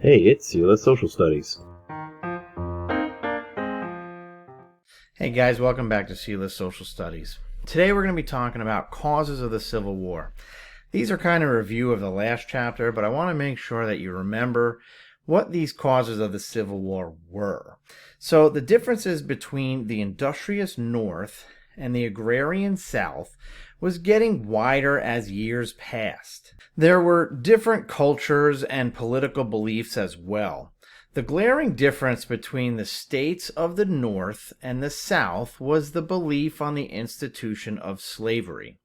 Hey, it's Sela Social Studies. Hey guys, welcome back to C-List Social Studies. Today we're going to be talking about causes of the Civil War. These are kind of a review of the last chapter, but I want to make sure that you remember what these causes of the Civil War were. So the differences between the industrious North and the agrarian South was getting wider as years passed. There were different cultures and political beliefs as well. The glaring difference between the states of the North and the South was the belief on the institution of slavery.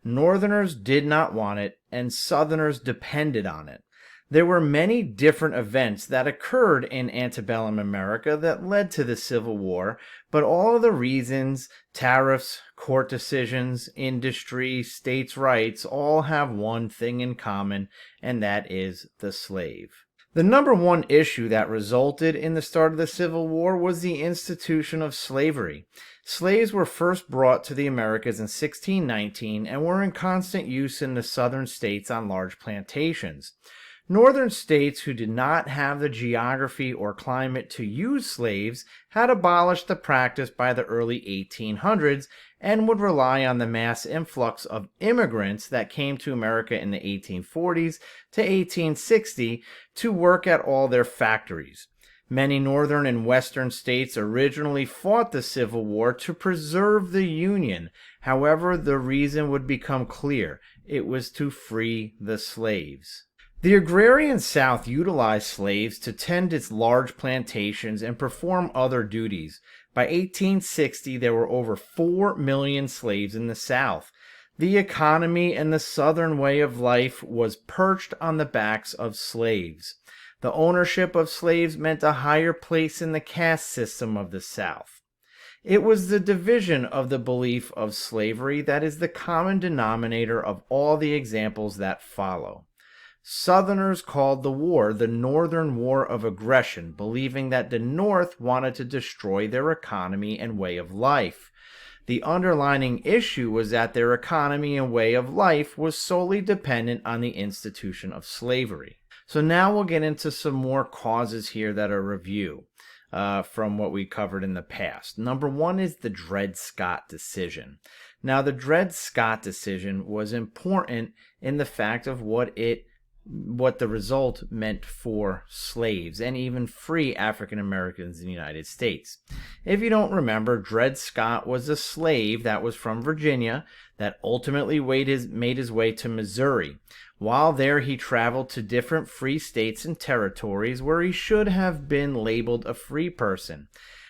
Northerners did not want it, and Southerners depended on it. There were many different events that occurred in antebellum America that led to the Civil War, but all of the reasons, tariffs, court decisions, industry, states' rights, all have one thing in common, and that is the slave. The number one issue that resulted in the start of the Civil War was the institution of slavery. Slaves were first brought to the Americas in 1619 and were in constant use in the southern states on large plantations. Northern states who did not have the geography or climate to use slaves had abolished the practice by the early 1800s and would rely on the mass influx of immigrants that came to America in the 1840s to 1860 to work at all their factories. Many northern and western states originally fought the Civil War to preserve the Union. However, the reason would become clear. It was to free the slaves. The agrarian South utilized slaves to tend its large plantations and perform other duties. By 1860, there were over 4 million slaves in the South. The economy and the Southern way of life was perched on the backs of slaves. The ownership of slaves meant a higher place in the caste system of the South. It was the division of the belief of slavery that is the common denominator of all the examples that follow. Southerners called the war the Northern War of Aggression, believing that the North wanted to destroy their economy and way of life. The underlying issue was that their economy and way of life was solely dependent on the institution of slavery. So now we'll get into some more causes here that are review from what we covered in the past. Number one is the Dred Scott decision. Now, the Dred Scott decision was important in the fact of what the result meant for slaves and even free African Americans in the United States. If you don't remember, Dred Scott was a slave that was from Virginia that ultimately made his way to Missouri. While there, he traveled to different free states and territories where he should have been labeled a free person.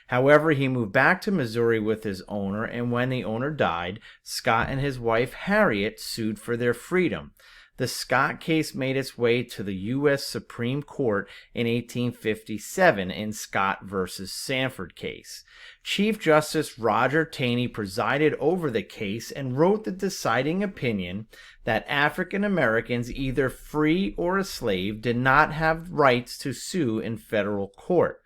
However, he moved back to Missouri with his owner, and when the owner died, Scott and his wife Harriet sued for their freedom. The Scott case made its way to the U.S. Supreme Court in 1857 in Scott v. Sanford case. Chief Justice Roger Taney presided over the case and wrote the deciding opinion that African Americans, either free or a slave, did not have rights to sue in federal court.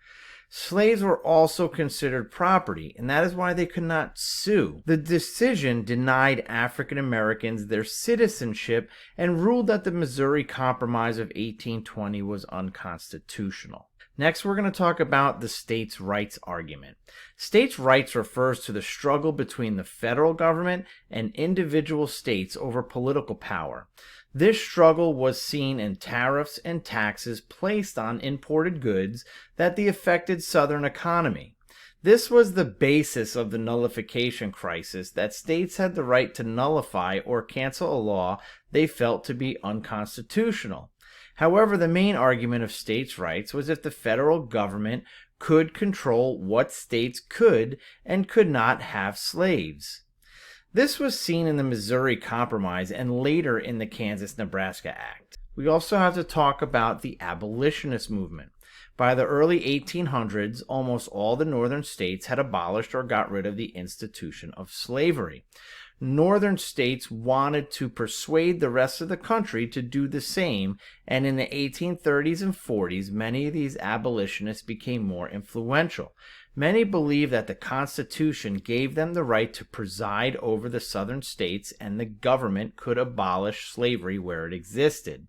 Slaves were also considered property, and that is why they could not sue. The decision denied African Americans their citizenship and ruled that the Missouri Compromise of 1820 was unconstitutional. Next, we're going to talk about the states' rights argument. States' rights refers to the struggle between the federal government and individual states over political power. This struggle was seen in tariffs and taxes placed on imported goods that affected Southern economy. This was the basis of the nullification crisis, that states had the right to nullify or cancel a law they felt to be unconstitutional. However, the main argument of states' rights was if the federal government could control what states could and could not have slaves. This was seen in the Missouri Compromise and later in the Kansas-Nebraska Act. We also have to talk about the abolitionist movement. By the early 1800s, almost all the northern states had abolished or got rid of the institution of slavery. Northern states wanted to persuade the rest of the country to do the same, and in the 1830s and 40s, many of these abolitionists became more influential. Many believe that the Constitution gave them the right to preside over the southern states and the government could abolish slavery where it existed.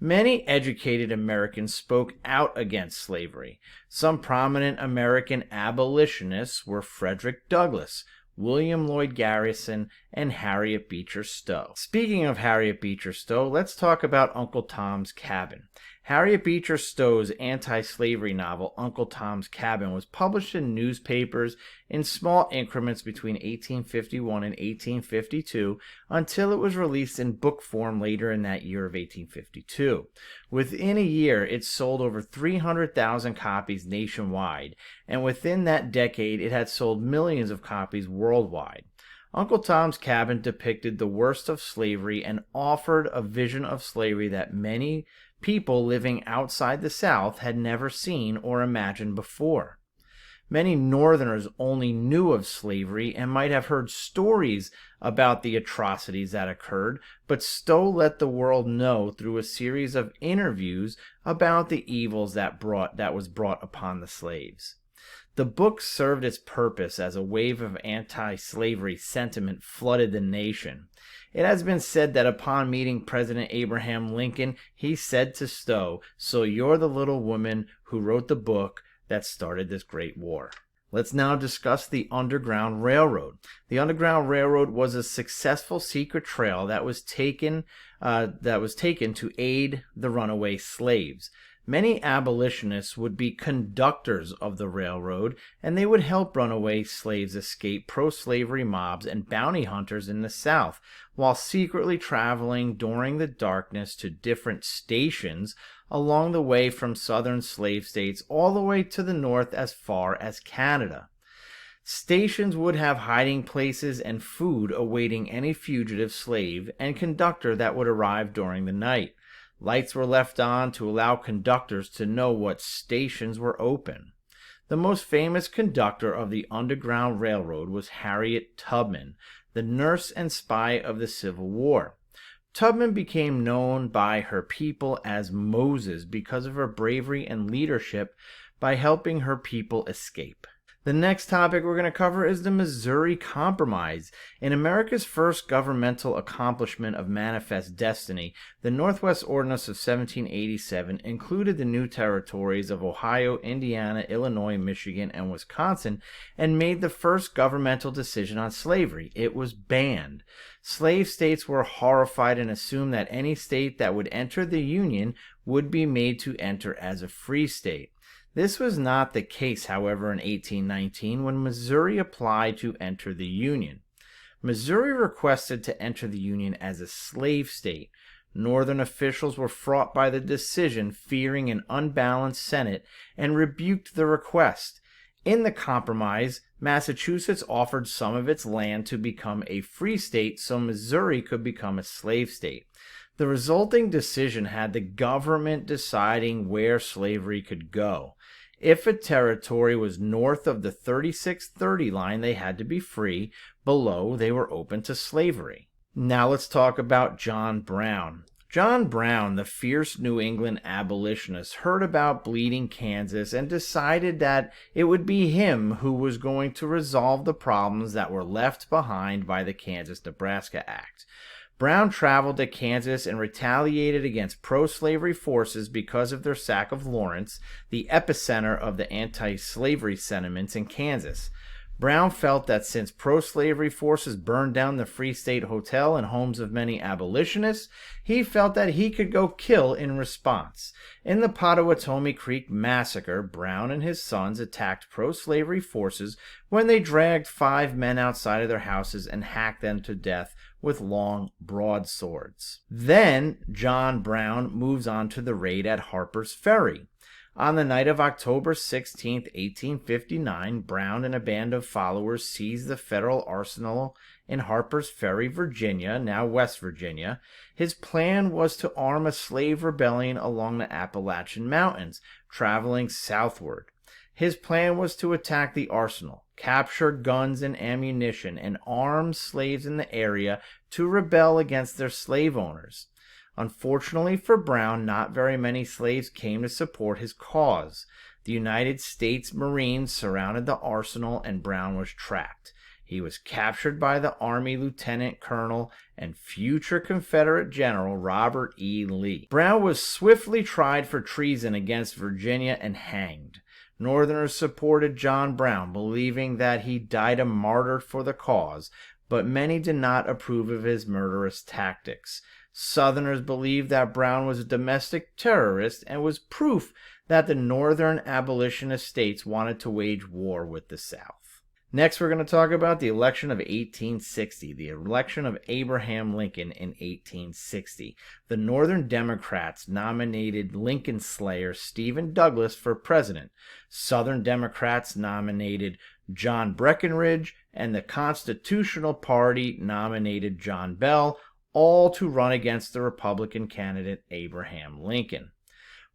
Many educated Americans spoke out against slavery. Some prominent American abolitionists were Frederick Douglass, William Lloyd Garrison, and Harriet Beecher Stowe. Speaking of Harriet Beecher Stowe, let's talk about Uncle Tom's Cabin. Harriet Beecher Stowe's anti-slavery novel, Uncle Tom's Cabin, was published in newspapers in small increments between 1851 and 1852 until it was released in book form later in that year of 1852. Within a year, it sold over 300,000 copies nationwide, and within that decade, it had sold millions of copies worldwide. Uncle Tom's Cabin depicted the worst of slavery and offered a vision of slavery that many people living outside the South had never seen or imagined before. Many Northerners only knew of slavery and might have heard stories about the atrocities that occurred, but Stowe let the world know through a series of interviews about the evils that was brought upon the slaves. The book served its purpose as a wave of anti-slavery sentiment flooded the nation. It has been said that upon meeting President Abraham Lincoln, he said to Stowe, "So you're the little woman who wrote the book that started this great war." Let's now discuss the Underground Railroad. The Underground Railroad was a successful secret trail that was taken to aid the runaway slaves. Many abolitionists would be conductors of the railroad, and they would help runaway slaves escape pro-slavery mobs and bounty hunters in the South, while secretly traveling during the darkness to different stations along the way from southern slave states all the way to the north as far as Canada. Stations would have hiding places and food awaiting any fugitive slave and conductor that would arrive during the night. Lights were left on to allow conductors to know what stations were open. The most famous conductor of the Underground Railroad was Harriet Tubman, the nurse and spy of the Civil War. Tubman became known by her people as Moses because of her bravery and leadership by helping her people escape. The next topic we're going to cover is the Missouri Compromise. In America's first governmental accomplishment of manifest destiny, the Northwest Ordinance of 1787 included the new territories of Ohio, Indiana, Illinois, Michigan, and Wisconsin, and made the first governmental decision on slavery. It was banned. Slave states were horrified and assumed that any state that would enter the Union would be made to enter as a free state. This was not the case, however, in 1819 when Missouri applied to enter the Union. Missouri requested to enter the Union as a slave state. Northern officials were fraught by the decision, fearing an unbalanced Senate, and rebuked the request. In the compromise, Massachusetts offered some of its land to become a free state so Missouri could become a slave state. The resulting decision had the government deciding where slavery could go. If a territory was north of the 3630 line, they had to be free. Below, they were open to slavery. Now let's talk about John Brown. John Brown, the fierce New England abolitionist, heard about bleeding Kansas and decided that it would be him who was going to resolve the problems that were left behind by the Kansas-Nebraska Act. Brown traveled to Kansas and retaliated against pro-slavery forces because of their sack of Lawrence, the epicenter of the anti-slavery sentiments in Kansas. Brown felt that since pro-slavery forces burned down the Free State Hotel and homes of many abolitionists, he felt that he could go kill in response. In the Pottawatomie Creek Massacre, Brown and his sons attacked pro-slavery forces when they dragged 5 men outside of their houses and hacked them to death with long broadswords. Then John Brown moves on to the raid at Harper's Ferry. On the night of October 16, 1859, Brown and a band of followers seized the federal arsenal in Harper's Ferry, Virginia, now West Virginia. His plan was to arm a slave rebellion along the Appalachian Mountains, traveling southward. His plan was to attack the arsenal, capture guns and ammunition, and arm slaves in the area to rebel against their slave owners. Unfortunately for Brown, not very many slaves came to support his cause. The United States Marines surrounded the arsenal and Brown was trapped. He was captured by the Army Lieutenant Colonel and future Confederate General Robert E. Lee. Brown was swiftly tried for treason against Virginia and hanged. Northerners supported John Brown, believing that he died a martyr for the cause, but many did not approve of his murderous tactics. Southerners believed that Brown was a domestic terrorist and was proof that the Northern abolitionist states wanted to wage war with the South. Next, we're going to talk about the election of 1860, the election of Abraham Lincoln in 1860. The Northern Democrats nominated Lincoln slayer Stephen Douglas for president. Southern Democrats nominated John Breckinridge, and the Constitutional Party nominated John Bell, all to run against the Republican candidate Abraham Lincoln.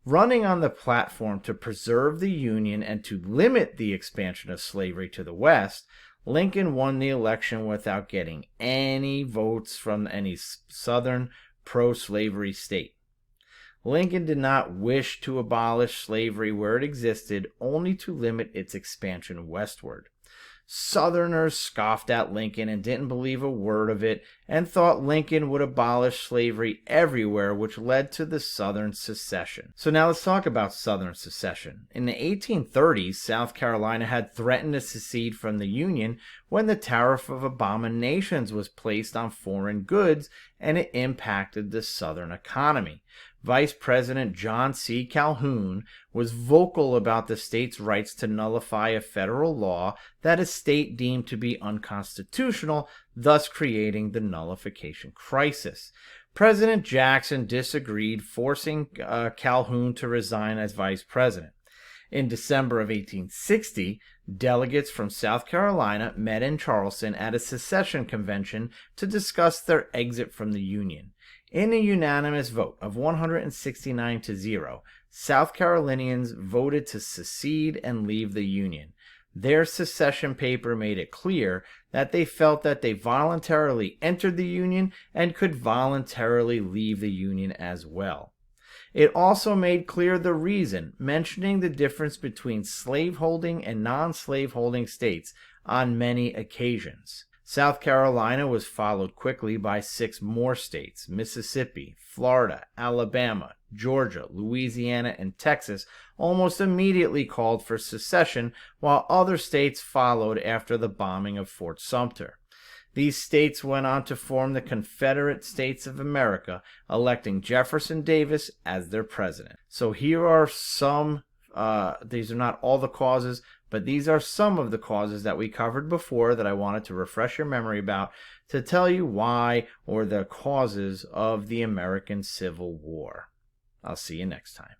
Running on the platform to preserve the Union and to limit the expansion of slavery to the West, Lincoln won the election without getting any votes from any Southern pro-slavery state. Lincoln did not wish to abolish slavery where it existed, only to limit its expansion westward. Southerners scoffed at Lincoln and didn't believe a word of it, and thought Lincoln would abolish slavery everywhere, which led to the Southern Secession. So now let's talk about Southern Secession. In the 1830s, South Carolina had threatened to secede from the Union when the Tariff of Abominations was placed on foreign goods, and it impacted the Southern economy. Vice President John C. Calhoun was vocal about the state's rights to nullify a federal law that a state deemed to be unconstitutional, thus creating the nullification crisis. President Jackson disagreed, forcing Calhoun to resign as vice president. In December of 1860, delegates from South Carolina met in Charleston at a secession convention to discuss their exit from the Union. In a unanimous vote of 169 to 0, South Carolinians voted to secede and leave the Union. Their secession paper made it clear that they felt that they voluntarily entered the Union and could voluntarily leave the Union as well. It also made clear the reason, mentioning the difference between slaveholding and non-slaveholding states on many occasions. South Carolina was followed quickly by 6 more states. Mississippi, Florida, Alabama, Georgia, Louisiana, and Texas almost immediately called for secession, while other states followed after the bombing of Fort Sumter. These states went on to form the Confederate States of America, electing Jefferson Davis as their president. So here are some, these are not all the causes, but these are some of the causes that we covered before that I wanted to refresh your memory about to tell you why, or the causes of the American Civil War. I'll see you next time.